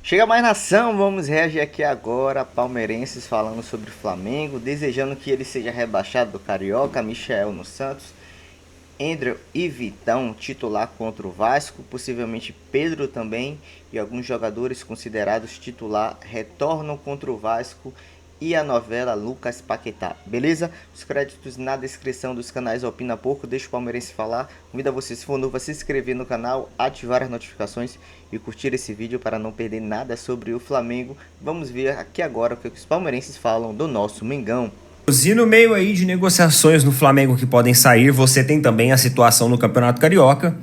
Chega mais nação, vamos reagir aqui agora. Palmeirenses falando sobre o Flamengo, desejando que ele seja rebaixado do Carioca. Michael no Santos, André e Vitão titular contra o Vasco, possivelmente Pedro também e alguns jogadores considerados titular retornam contra o Vasco e a novela Lucas Paquetá, beleza? Os créditos na descrição dos canais Opina Pouco, deixa o palmeirense falar. Convido a você, se for novo, a se inscrever no canal, ativar as notificações e curtir esse vídeo para não perder nada sobre o Flamengo. Vamos ver aqui agora o que os palmeirenses falam do nosso Mengão. E no meio aí de negociações no Flamengo que podem sair, você tem também a situação no Campeonato Carioca,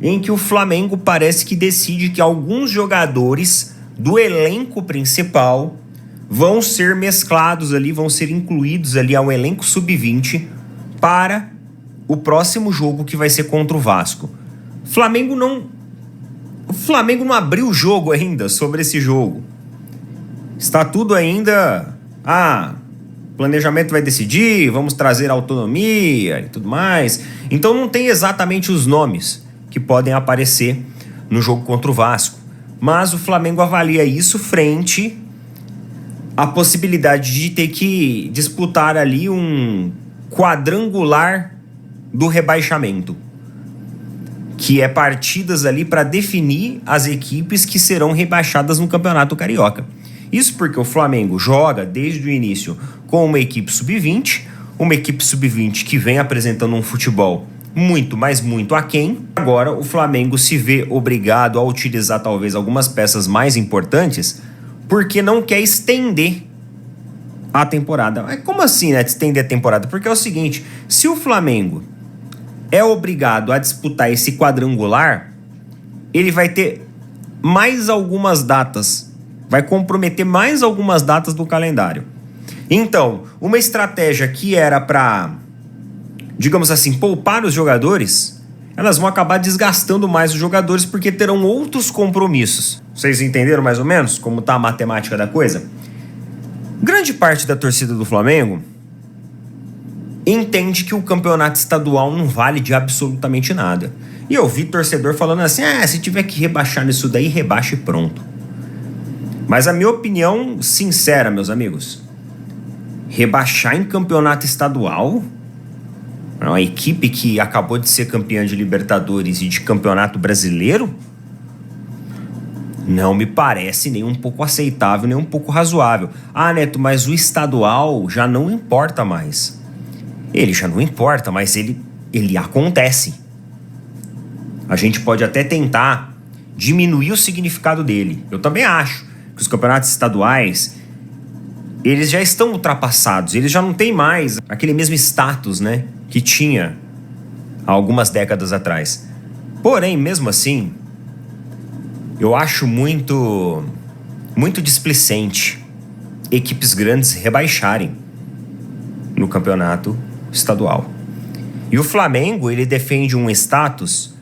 em que o Flamengo parece que decide que alguns jogadores do elenco principal vão ser mesclados ali, vão ser incluídos ali ao elenco sub-20 para o próximo jogo que vai ser contra o Vasco. O Flamengo não abriu o jogo ainda sobre esse jogo. Está tudo ainda... o planejamento vai decidir, vamos trazer autonomia e tudo mais. Então não tem exatamente os nomes que podem aparecer no jogo contra o Vasco. Mas o Flamengo avalia isso frente à possibilidade de ter que disputar ali um quadrangular do rebaixamento, que é partidas ali para definir as equipes que serão rebaixadas no Campeonato Carioca. Isso porque o Flamengo joga desde o início com uma equipe sub-20 que vem apresentando um futebol muito, mas muito aquém. Agora o Flamengo se vê obrigado a utilizar talvez algumas peças mais importantes porque não quer estender a temporada. Mas como assim, né, estender a temporada? Porque é o seguinte, se o Flamengo é obrigado a disputar esse quadrangular, ele vai ter mais algumas datas, vai comprometer mais algumas datas do calendário. Então, uma estratégia que era para, digamos assim, poupar os jogadores, elas vão acabar desgastando mais os jogadores porque terão outros compromissos. Vocês entenderam mais ou menos como está a matemática da coisa? Grande parte da torcida do Flamengo entende que o campeonato estadual não vale de absolutamente nada. E eu vi torcedor falando assim, se tiver que rebaixar nisso daí, rebaixa e pronto. Mas a minha opinião sincera, meus amigos, rebaixar em campeonato estadual, uma equipe que acabou de ser campeã de Libertadores e de Campeonato Brasileiro, não me parece nem um pouco aceitável, nem um pouco razoável. Neto, mas o estadual já não importa mais. Ele já não importa, mas ele acontece. A gente pode até tentar diminuir o significado dele. Eu também acho que os campeonatos estaduais, eles já estão ultrapassados. Eles já não têm mais aquele mesmo status, né, que tinha há algumas décadas atrás. Porém, mesmo assim, eu acho muito displicente equipes grandes rebaixarem no campeonato estadual. E o Flamengo, ele defende um status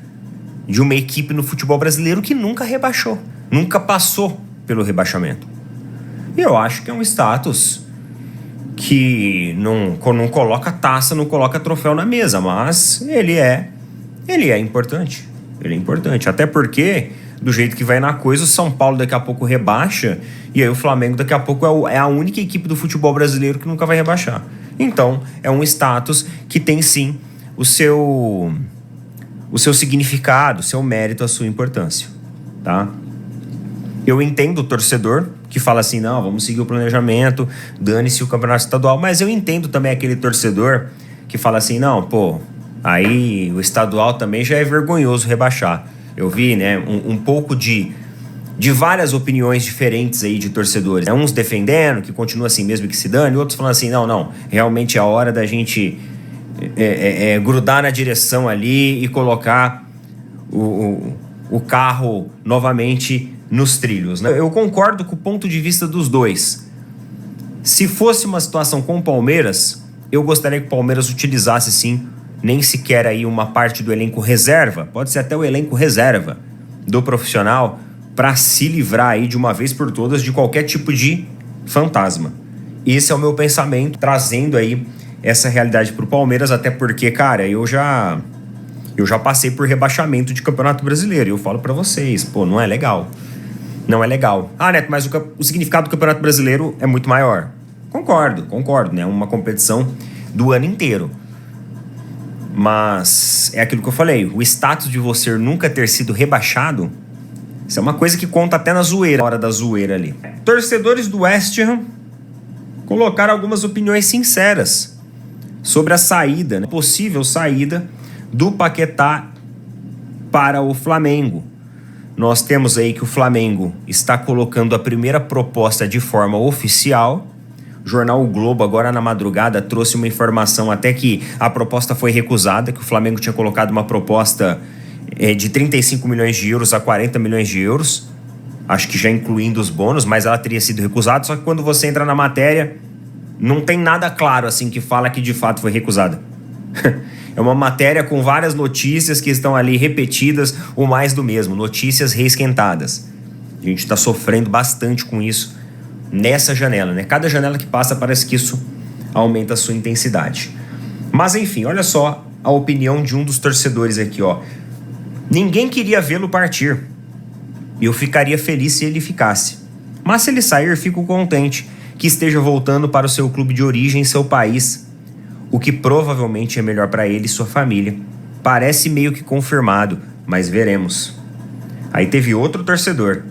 de uma equipe no futebol brasileiro que nunca rebaixou, nunca passou pelo rebaixamento. E eu acho que é um status que não coloca taça, não coloca troféu na mesa, mas ele é importante. Ele é importante, até porque, do jeito que vai na coisa, o São Paulo daqui a pouco rebaixa, e aí o Flamengo daqui a pouco é a única equipe do futebol brasileiro que nunca vai rebaixar. Então, é um status que tem sim o seu significado, o seu mérito, a sua importância, tá? Eu entendo o torcedor que fala assim, não, vamos seguir o planejamento, dane-se o campeonato estadual, mas eu entendo também aquele torcedor que fala assim, não, aí o estadual também já é vergonhoso rebaixar. Eu vi, né, um pouco de várias opiniões diferentes aí de torcedores. Uns defendendo que continua assim mesmo que se dane, outros falando assim, não, realmente é a hora da gente grudar na direção ali e colocar o carro novamente nos trilhos, né? Eu concordo com o ponto de vista dos dois. Se fosse uma situação com o Palmeiras, eu gostaria que o Palmeiras utilizasse sim, nem sequer aí uma parte do elenco reserva, pode ser até o elenco reserva do profissional, para se livrar aí de uma vez por todas de qualquer tipo de fantasma. Esse é o meu pensamento, trazendo aí essa realidade pro Palmeiras, até porque, cara, eu já passei por rebaixamento de Campeonato Brasileiro, e eu falo para vocês, não é legal. Não é legal. Ah, Neto, mas o significado do Campeonato Brasileiro é muito maior. Concordo, né? Uma competição do ano inteiro. Mas é aquilo que eu falei, o status de você nunca ter sido rebaixado, isso é uma coisa que conta até na zoeira, na hora da zoeira ali. Torcedores do West Ham colocaram algumas opiniões sinceras sobre a saída, né? Possível saída do Paquetá para o Flamengo. Nós temos aí que o Flamengo está colocando a primeira proposta de forma oficial. O jornal O Globo, agora na madrugada, trouxe uma informação até que a proposta foi recusada, que o Flamengo tinha colocado uma proposta de 35 milhões de euros a 40 milhões de euros, acho que já incluindo os bônus, mas ela teria sido recusada, só que quando você entra na matéria, não tem nada claro assim que fala que de fato foi recusada. É uma matéria com várias notícias que estão ali repetidas, ou mais do mesmo, notícias reesquentadas. A gente está sofrendo bastante com isso nessa janela, né? Cada janela que passa parece que isso aumenta a sua intensidade. Mas enfim, olha só a opinião de um dos torcedores aqui, ó. Ninguém queria vê-lo partir. Eu ficaria feliz se ele ficasse. Mas se ele sair, fico contente que esteja voltando para o seu clube de origem, seu país, o que provavelmente é melhor para ele e sua família. Parece meio que confirmado, mas veremos. Aí teve outro torcedor.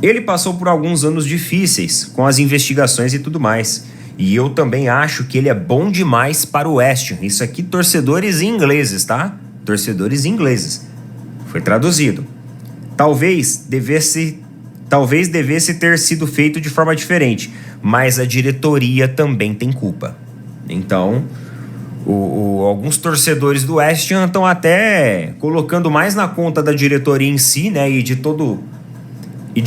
Ele passou por alguns anos difíceis, com as investigações e tudo mais. E eu também acho que ele é bom demais para o West Ham. Isso aqui, torcedores ingleses, tá? Torcedores ingleses. Foi traduzido. Talvez devesse ter sido feito de forma diferente, mas a diretoria também tem culpa. Então, alguns torcedores do West Ham estão até colocando mais na conta da diretoria em si, né, e de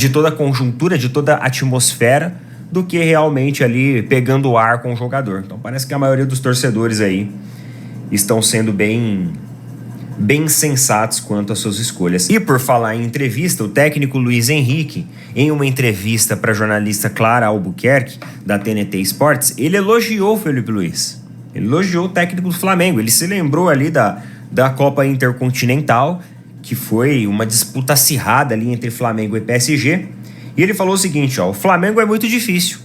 toda a conjuntura, de toda a atmosfera, do que realmente ali pegando o ar com o jogador. Então parece que a maioria dos torcedores aí estão sendo bem sensatos quanto às suas escolhas. E por falar em entrevista, o técnico Luiz Henrique, em uma entrevista para a jornalista Clara Albuquerque, da TNT Sports, ele elogiou o Felipe Luiz. Ele elogiou o técnico do Flamengo. Ele se lembrou ali da Copa Intercontinental, que foi uma disputa acirrada ali entre Flamengo e PSG. E ele falou o seguinte, ó: o Flamengo é muito difícil.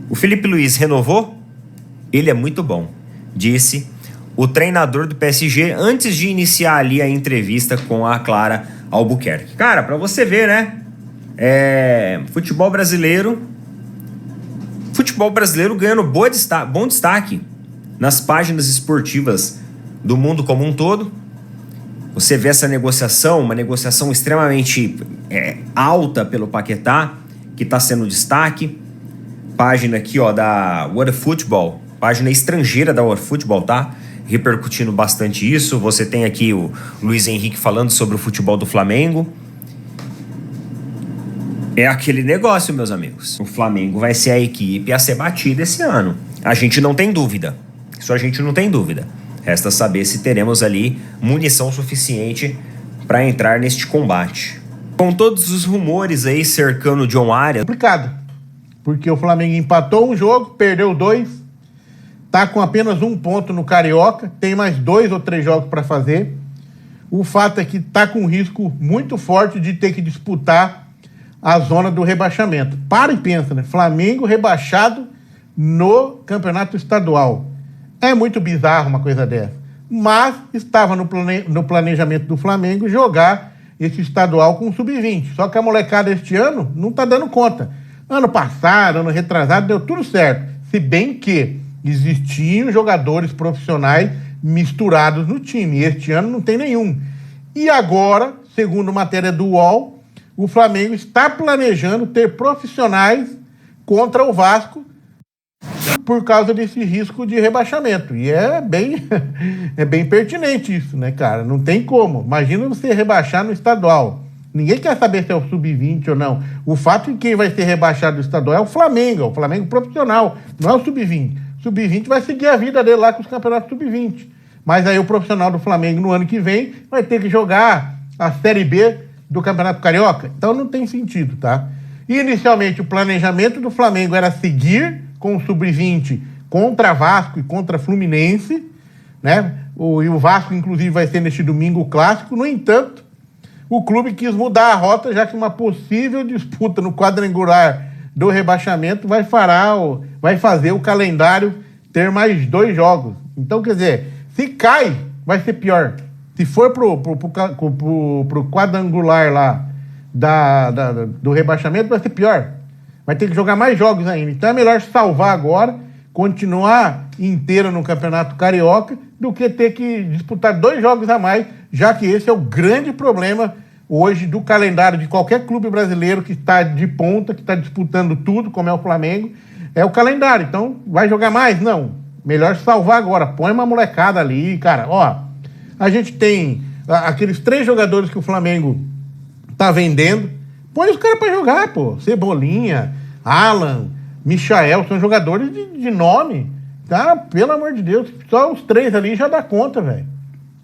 O Felipe Luiz renovou? Ele é muito bom, disse o treinador do PSG antes de iniciar ali a entrevista com a Clara Albuquerque. Cara, pra você ver, né? Futebol brasileiro ganhando bom destaque nas páginas esportivas do mundo como um todo. Você vê essa negociação, uma negociação extremamente alta pelo Paquetá, que está sendo destaque. Página aqui, ó, da World Football, página estrangeira da World Football, tá? Repercutindo bastante isso. Você tem aqui o Luiz Henrique falando sobre o futebol do Flamengo. É aquele negócio, meus amigos. O Flamengo vai ser a equipe a ser batida esse ano. A gente não tem dúvida. Isso a gente não tem dúvida. Resta saber se teremos ali munição suficiente para entrar neste combate. Com todos os rumores aí cercando o John Arias... Complicado, porque o Flamengo empatou um jogo, perdeu 2, tá com apenas 1 ponto no Carioca, tem mais 2 ou 3 jogos para fazer. O fato é que tá com um risco muito forte de ter que disputar a zona do rebaixamento. Para e pensa, né? Flamengo rebaixado no campeonato estadual. É muito bizarro uma coisa dessa. Mas estava no planejamento do Flamengo jogar esse estadual com o sub-20. Só que a molecada este ano não está dando conta. Ano passado, ano retrasado, deu tudo certo. Se bem que existiam jogadores profissionais misturados no time. E este ano não tem nenhum. E agora, segundo matéria do UOL, o Flamengo está planejando ter profissionais contra o Vasco por causa desse risco de rebaixamento. E é bem pertinente isso, né, cara? Não tem como. Imagina você rebaixar no estadual. Ninguém quer saber se é o sub-20 ou não. O fato de que quem vai ser rebaixado do estadual é o Flamengo profissional, não é o sub-20. O sub-20 vai seguir a vida dele lá com os campeonatos sub-20. Mas aí o profissional do Flamengo no ano que vem vai ter que jogar a Série B do Campeonato Carioca. Então não tem sentido, tá? Inicialmente o planejamento do Flamengo era seguir com o sub-20 contra Vasco e contra Fluminense, né? E o Vasco, inclusive, vai ser neste domingo o clássico. No entanto, o clube quis mudar a rota, já que uma possível disputa no quadrangular do rebaixamento vai fazer o calendário ter mais 2 jogos. Então, quer dizer, se cai, vai ser pior. Se for pro quadrangular lá do rebaixamento, vai ser pior. Vai ter que jogar mais jogos ainda. Então é melhor salvar agora, continuar inteiro no Campeonato Carioca, do que ter que disputar 2 jogos a mais, já que esse é o grande problema hoje do calendário de qualquer clube brasileiro que está de ponta, que está disputando tudo, como é o Flamengo, é o calendário. Então, vai jogar mais? Não. Melhor salvar agora. Põe uma molecada ali, cara. Ó, a gente tem aqueles 3 jogadores que o Flamengo tá vendendo. Põe os caras pra jogar, pô. Cebolinha, Alan, Michael, são jogadores de nome. Cara, pelo amor de Deus, só os 3 ali já dá conta, velho.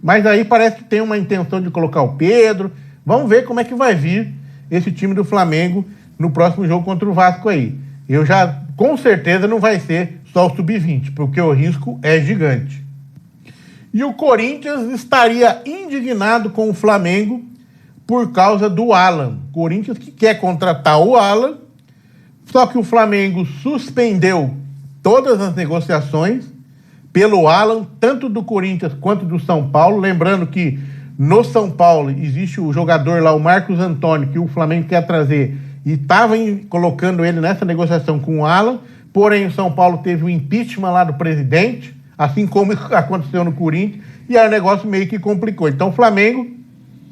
Mas aí parece que tem uma intenção de colocar o Pedro. Vamos ver como é que vai vir esse time do Flamengo no próximo jogo contra o Vasco aí. Com certeza não vai ser só o sub-20, porque o risco é gigante. E o Corinthians estaria indignado com o Flamengo por causa do Alan. Corinthians que quer contratar o Alan, só que o Flamengo suspendeu todas as negociações pelo Alan, tanto do Corinthians quanto do São Paulo. Lembrando que no São Paulo existe o jogador lá, o Marcos Antônio, que o Flamengo quer trazer, e estava colocando ele nessa negociação com o Alan, porém o São Paulo teve o impeachment lá do presidente, assim como aconteceu no Corinthians, e aí o negócio meio que complicou. Então o Flamengo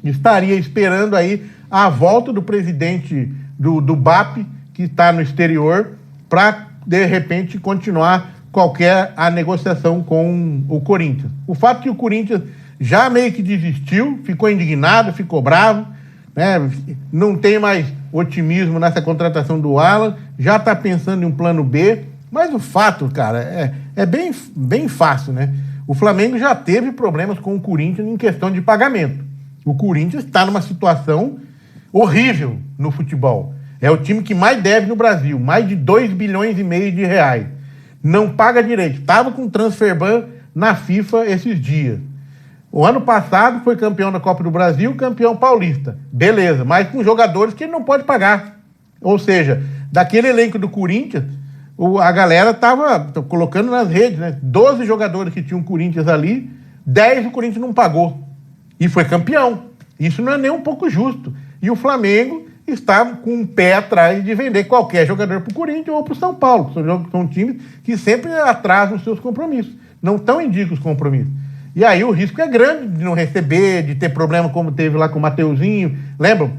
estaria esperando aí a volta do presidente do BAP, que está no exterior, para, de repente, continuar a negociação com o Corinthians. O fato que o Corinthians já meio que desistiu, ficou indignado, ficou bravo, né? Não tem mais otimismo nessa contratação do Alan, já está pensando em um plano B, mas o fato, cara, é bem fácil, né? O Flamengo já teve problemas com o Corinthians em questão de pagamento. O Corinthians está numa situação horrível no futebol. É o time que mais deve no Brasil, mais de 2,5 bilhões de reais. Não paga direito. Estava com transfer ban na FIFA esses dias. O ano passado foi campeão da Copa do Brasil, campeão paulista. Beleza, mas com jogadores que ele não pode pagar. Ou seja, daquele elenco do Corinthians, a galera estava colocando nas redes, né? 12 jogadores que tinham o Corinthians ali, 10 o Corinthians não pagou. E foi campeão. Isso não é nem um pouco justo. E o Flamengo está com um pé atrás de vender qualquer jogador para o Corinthians ou para o São Paulo. São times que sempre atrasam os seus compromissos. Não estão em dia com os compromissos. E aí o risco é grande de não receber, de ter problema como teve lá com o Mateuzinho. Lembra?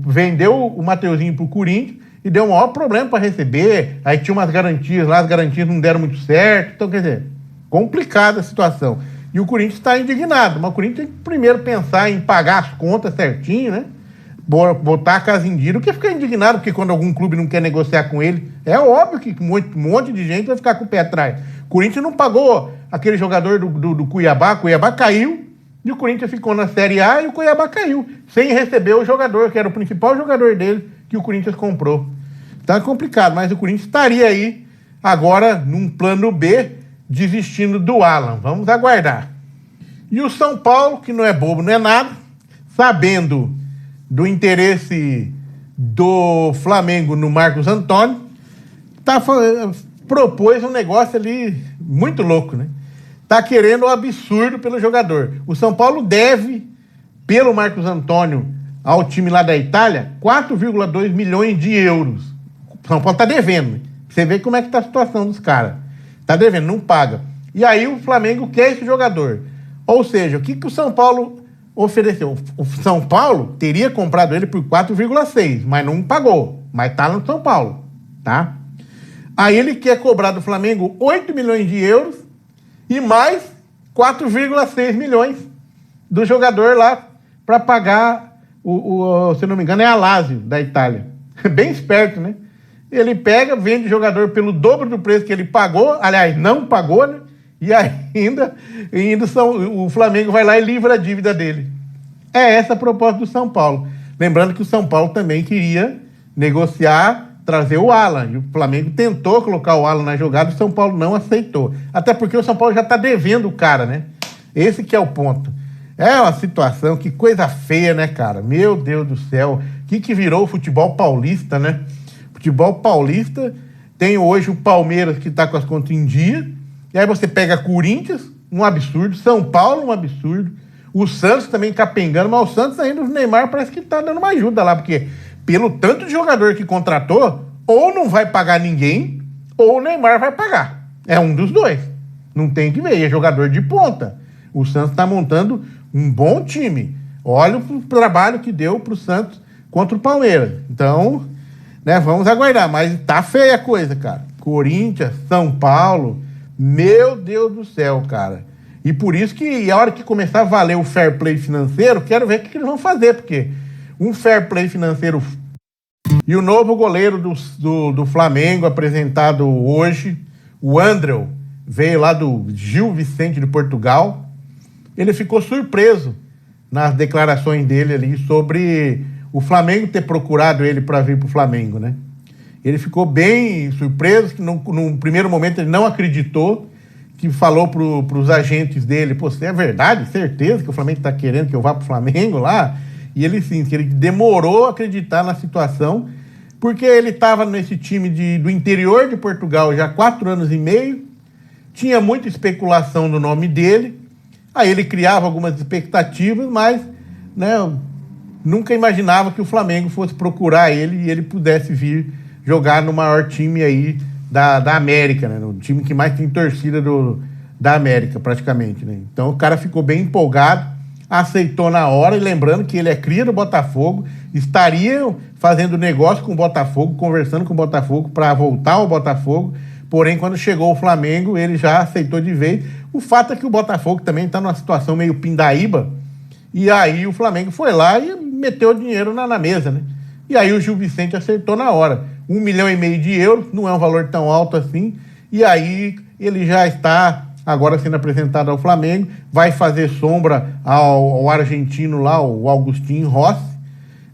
Vendeu o Mateuzinho para o Corinthians e deu um maior problema para receber. Aí tinha umas garantias lá, as garantias não deram muito certo. Então, quer dizer, complicada a situação. E o Corinthians está indignado. Mas o Corinthians tem que primeiro pensar em pagar as contas certinho, né? Botar a casa em dia. O que ficar indignado porque quando algum clube não quer negociar com ele? É óbvio que um monte de gente vai ficar com o pé atrás. O Corinthians não pagou aquele jogador do Cuiabá. O Cuiabá caiu e o Corinthians ficou na Série A e o Cuiabá caiu, sem receber o jogador, que era o principal jogador dele, que o Corinthians comprou. Então é complicado, mas o Corinthians estaria aí agora num plano B, desistindo do Alan. Vamos aguardar. E o São Paulo, que não é bobo, não é nada, sabendo do interesse do Flamengo no Marcos Antônio, propôs um negócio ali muito louco, né? Tá querendo um absurdo pelo jogador. O São Paulo deve, pelo Marcos Antônio, ao time lá da Itália, 4,2 milhões de euros. O São Paulo tá devendo, né? Você vê como é que tá a situação dos caras. Tá devendo, não paga. E aí o Flamengo quer esse jogador. Ou seja, o que o São Paulo ofereceu? O São Paulo teria comprado ele por 4,6, mas não pagou. Mas tá no São Paulo, tá? Aí ele quer cobrar do Flamengo 8 milhões de euros e mais 4,6 milhões do jogador lá para pagar, se não me engano, é a Lazio, da Itália. Bem esperto, né? Ele pega, vende jogador pelo dobro do preço que ele pagou, aliás, não pagou, né? E ainda o Flamengo vai lá e livra a dívida dele. É essa a proposta do São Paulo. Lembrando que o São Paulo também queria negociar, trazer o Alan. E o Flamengo tentou colocar o Alan na jogada e o São Paulo não aceitou. Até porque o São Paulo já está devendo o cara, né? Esse que é o ponto. É uma situação, que coisa feia, né, cara? Meu Deus do céu. O que virou o futebol paulista, né? Futebol paulista tem hoje o Palmeiras que tá com as contas em dia. E aí você pega Corinthians, um absurdo. São Paulo, um absurdo. O Santos também capengando, mas o Santos ainda, o Neymar parece que tá dando uma ajuda lá, porque pelo tanto de jogador que contratou, ou não vai pagar ninguém, ou o Neymar vai pagar. É um dos dois. Não tem que ver, é jogador de ponta. O Santos tá montando um bom time. Olha o trabalho que deu pro Santos contra o Palmeiras. Então, né, vamos aguardar, mas tá feia a coisa, cara. Corinthians, São Paulo, meu Deus do céu, cara. E por isso que a hora que começar a valer o fair play financeiro, quero ver o que eles vão fazer, porque um fair play financeiro... E o novo goleiro do Flamengo, apresentado hoje, o André, veio lá do Gil Vicente de Portugal. Ele ficou surpreso nas declarações dele ali sobre o Flamengo ter procurado ele para vir para o Flamengo, né? Ele ficou bem surpreso, que num primeiro momento ele não acreditou, que falou para os agentes dele, pô, é verdade, certeza que o Flamengo está querendo que eu vá para o Flamengo lá? E ele sim, que ele demorou a acreditar na situação, porque ele estava nesse time do interior de Portugal já há 4 anos e meio, tinha muita especulação no nome dele, aí ele criava algumas expectativas, mas, né, nunca imaginava que o Flamengo fosse procurar ele e ele pudesse vir jogar no maior time aí da América, né? No time que mais tem torcida da América, praticamente, né? Então o cara ficou bem empolgado, aceitou na hora, e lembrando que ele é cria do Botafogo, estaria fazendo negócio com o Botafogo, conversando com o Botafogo para voltar ao Botafogo, porém quando chegou o Flamengo ele já aceitou de vez. O fato é que o Botafogo também está numa situação meio pindaíba, e aí o Flamengo foi lá e meteu o dinheiro na mesa, né? E aí o Gil Vicente acertou na hora. 1,5 milhão de euros, não é um valor tão alto assim, e aí ele já está agora sendo apresentado ao Flamengo, vai fazer sombra ao argentino lá, o Agustín Rossi,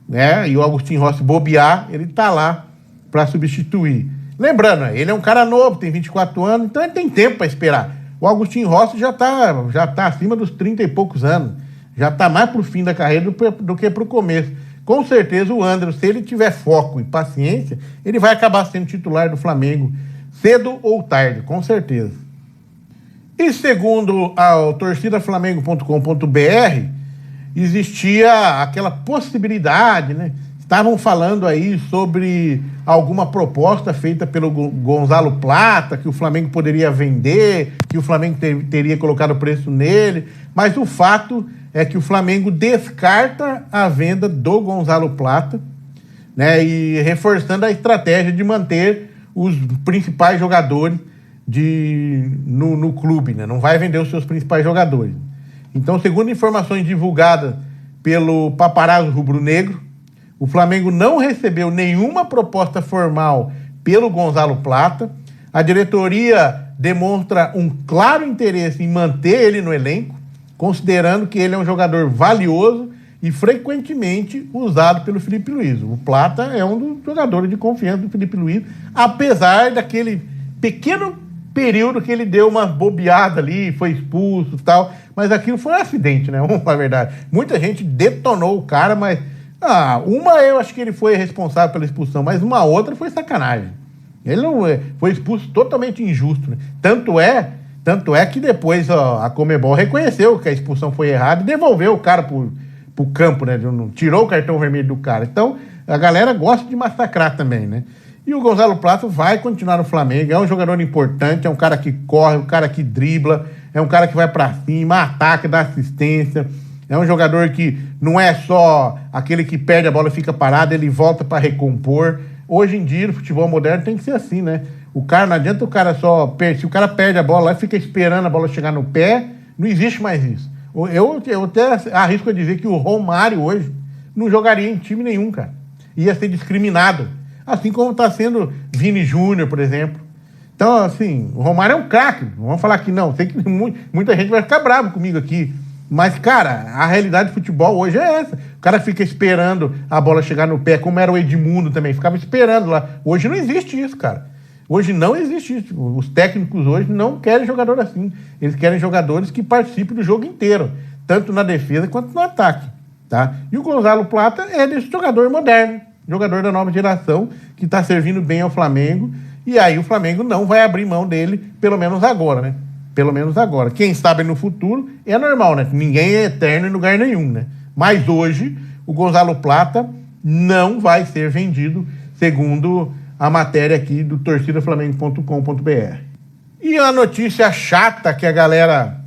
né? E o Agustín Rossi bobear, ele está lá para substituir. Lembrando, ele é um cara novo, tem 24 anos, então ele tem tempo para esperar. O Agustín Rossi já tá acima dos 30 e poucos anos, já está mais para o fim da carreira do que para o começo. Com certeza o André, se ele tiver foco e paciência, ele vai acabar sendo titular do Flamengo cedo ou tarde, com certeza. E segundo a torcidaflamengo.com.br, existia aquela possibilidade, né? Estavam falando aí sobre alguma proposta feita pelo Gonzalo Plata, que o Flamengo poderia vender, que o Flamengo teria colocado preço nele, mas o fato é que o Flamengo descarta a venda do Gonzalo Plata, né, e reforçando a estratégia de manter os principais jogadores no clube, né? Não vai vender os seus principais jogadores. Então, segundo informações divulgadas pelo Paparazzo Rubro-Negro, o Flamengo não recebeu nenhuma proposta formal pelo Gonzalo Plata. A diretoria demonstra um claro interesse em manter ele no elenco, considerando que ele é um jogador valioso e frequentemente usado pelo Felipe Luiz. O Plata é um dos jogadores de confiança do Felipe Luiz, apesar daquele pequeno período que ele deu uma bobeada ali, foi expulso e tal, mas aquilo foi um acidente, né? Vamos falar a verdade. Muita gente detonou o cara, mas eu acho que ele foi responsável pela expulsão, mas uma outra foi sacanagem. Ele não foi expulso totalmente injusto, né? Tanto é que depois a Conmebol reconheceu que a expulsão foi errada e devolveu o cara pro campo, né? Tirou o cartão vermelho do cara. Então, a galera gosta de massacrar também, né? E o Gonzalo Plata vai continuar no Flamengo, é um jogador importante, é um cara que corre, um cara que dribla, é um cara que vai pra cima, ataca, dá assistência, é um jogador que não é só aquele que perde a bola e fica parado, ele volta para recompor. Hoje em dia, no futebol moderno, tem que ser assim, né? O cara, não adianta o cara se o cara perde a bola e fica esperando a bola chegar no pé, não existe mais isso. Eu até arrisco a dizer que o Romário hoje não jogaria em time nenhum, cara. Ia ser discriminado. Assim como está sendo Vini Júnior, por exemplo. Então, assim, o Romário é um craque. Não vamos falar que não. Sei que muita gente vai ficar bravo comigo aqui. Mas, cara, a realidade do futebol hoje é essa. O cara fica esperando a bola chegar no pé, como era o Edmundo também. Ficava esperando lá. Hoje não existe isso, cara. Hoje não existe isso. Os técnicos hoje não querem jogador assim. Eles querem jogadores que participem do jogo inteiro. tanto na defesa quanto no ataque, tá? E o Gonzalo Plata é desse jogador moderno, jogador da nova geração, que está servindo bem ao Flamengo, e aí o Flamengo não vai abrir mão dele, pelo menos agora, né? Pelo menos agora. Quem sabe no futuro é normal, né? Ninguém é eterno em lugar nenhum, né? Mas hoje, o Gonzalo Plata não vai ser vendido, segundo a matéria aqui do torcidaflamengo.com.br. E a notícia chata que a galera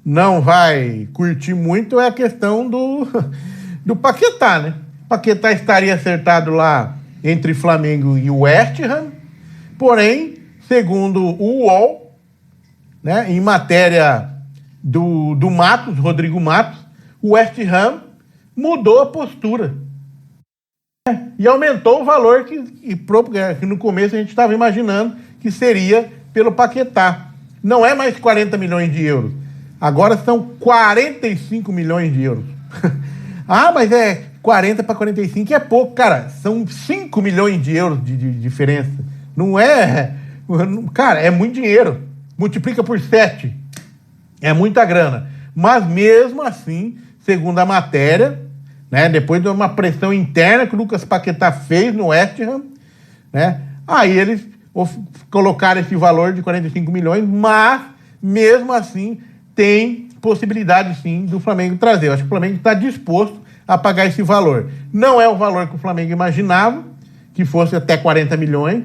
não vai curtir muito é a questão do Paquetá, né? Paquetá estaria acertado lá entre Flamengo e West Ham, porém, segundo o UOL, né, em matéria do Matos, Rodrigo Matos, o West Ham mudou a postura. E aumentou o valor que no começo a gente estava imaginando que seria pelo Paquetá. Não é mais 40 milhões de euros. Agora são 45 milhões de euros. Ah, mas 40 para 45 é pouco, cara. São 5 milhões de euros de diferença. Não é... Cara, é muito dinheiro. Multiplica por 7. É muita grana. Mas mesmo assim, segundo a matéria, né, depois de uma pressão interna que o Lucas Paquetá fez no West Ham, né, aí eles colocaram esse valor de 45 milhões, mas mesmo assim tem possibilidade sim do Flamengo trazer. Eu acho que o Flamengo está disposto a pagar esse valor. Não é o valor que o Flamengo imaginava, que fosse até 40 milhões.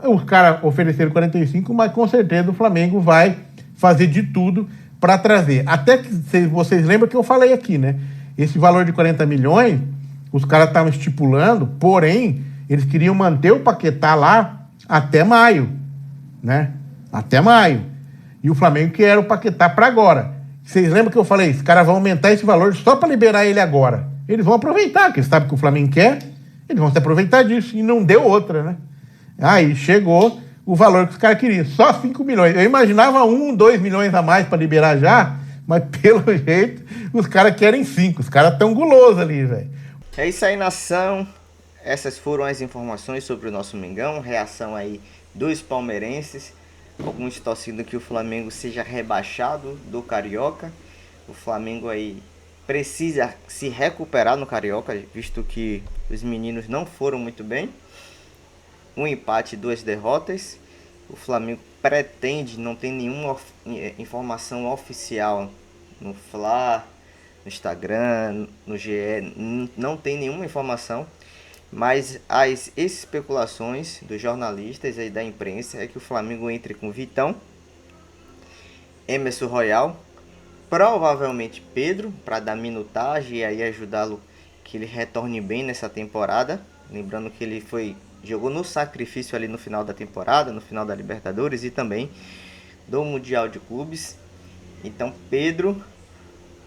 Os caras ofereceram 45, mas com certeza o Flamengo vai fazer de tudo para trazer. Até que vocês lembram que eu falei aqui, né? Esse valor de 40 milhões, os caras estavam estipulando, porém, eles queriam manter o Paquetá lá até maio, né? Até maio. E o Flamengo quer o Paquetá para agora. Vocês lembram que eu falei? Os caras vão aumentar esse valor só para liberar ele agora. Eles vão aproveitar, porque eles sabem que o Flamengo quer, eles vão se aproveitar disso. E não deu outra, né? Aí chegou o valor que os caras queriam, só 5 milhões. Eu imaginava 2 milhões a mais para liberar já, mas pelo jeito os caras querem 5. Os caras estão gulosos ali, velho. É isso aí, nação. Essas foram as informações sobre o nosso Mengão. Reação aí dos palmeirenses. Alguns torcendo que o Flamengo seja rebaixado do Carioca. O Flamengo aí precisa se recuperar no Carioca, visto que os meninos não foram muito bem. Um empate e 2 derrotas. O Flamengo pretende, não tem nenhuma informação oficial no Fla, no Instagram, no GE, não tem nenhuma informação, mas as especulações dos jornalistas e da imprensa é que o Flamengo entre com Vitão, Emerson Royal, provavelmente Pedro, para dar minutagem e aí ajudá-lo que ele retorne bem nessa temporada. Lembrando que ele jogou no sacrifício ali no final da temporada, no final da Libertadores e também do Mundial de Clubes. Então Pedro,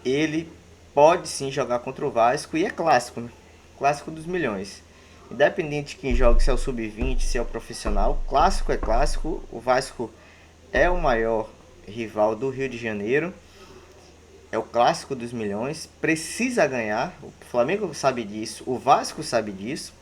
ele pode sim jogar contra o Vasco e é clássico, né? Clássico dos milhões. Independente de quem joga, se é o sub-20, se é o profissional, clássico é clássico. O Vasco é o maior rival do Rio de Janeiro. É o clássico dos milhões. Precisa ganhar. O Flamengo sabe disso, o Vasco sabe disso.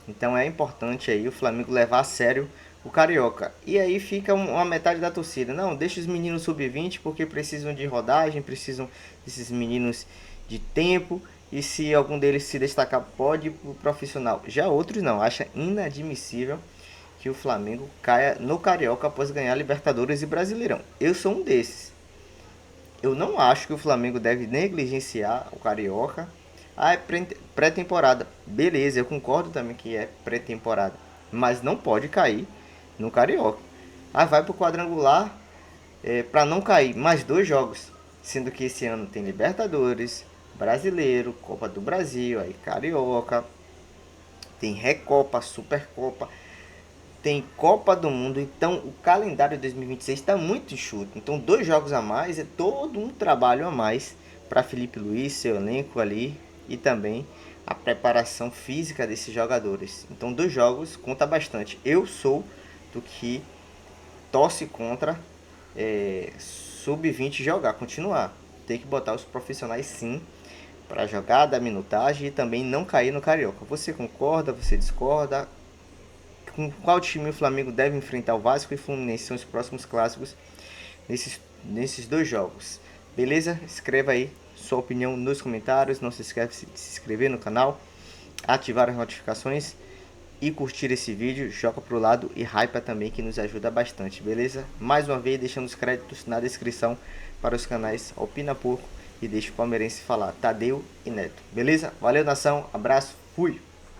Então é importante aí o Flamengo levar a sério o Carioca. E aí fica uma metade da torcida. Não, deixa os meninos sub-20 porque precisam de rodagem, precisam desses meninos de tempo. E se algum deles se destacar, pode ir pro profissional. Já outros não. Acha inadmissível que o Flamengo caia no Carioca após ganhar Libertadores e Brasileirão. Eu sou um desses. Eu não acho que o Flamengo deve negligenciar o Carioca. Ah, é pré-temporada. Beleza, eu concordo também que é pré-temporada. Mas não pode cair no Carioca. Ah, vai pro quadrangular para não cair. Mais 2 jogos. Sendo que esse ano tem Libertadores, Brasileiro, Copa do Brasil, aí Carioca. Tem Recopa, Supercopa. Tem Copa do Mundo. Então o calendário de 2026 está muito enxuto. Então 2 jogos a mais é todo um trabalho a mais para Felipe Luiz, seu elenco ali. E também a preparação física desses jogadores. Então 2 jogos conta bastante. Eu sou do que torce contra sub-20 jogar, continuar. Tem que botar os profissionais sim para jogar, dar minutagem e também não cair no Carioca. Você concorda? Você discorda? Com qual time o Flamengo deve enfrentar o Vasco e Fluminense são os próximos clássicos nesses 2 jogos? Beleza? Escreva aí sua opinião nos comentários. Não se esqueça de se inscrever no canal, ativar as notificações e curtir esse vídeo. Joga pro lado e hypa também, que nos ajuda bastante, beleza? Mais uma vez, deixando os créditos na descrição para os canais Opina Pouco e Deixa o Palmeirense Falar, Tadeu e Neto, beleza? Valeu, nação, abraço, fui!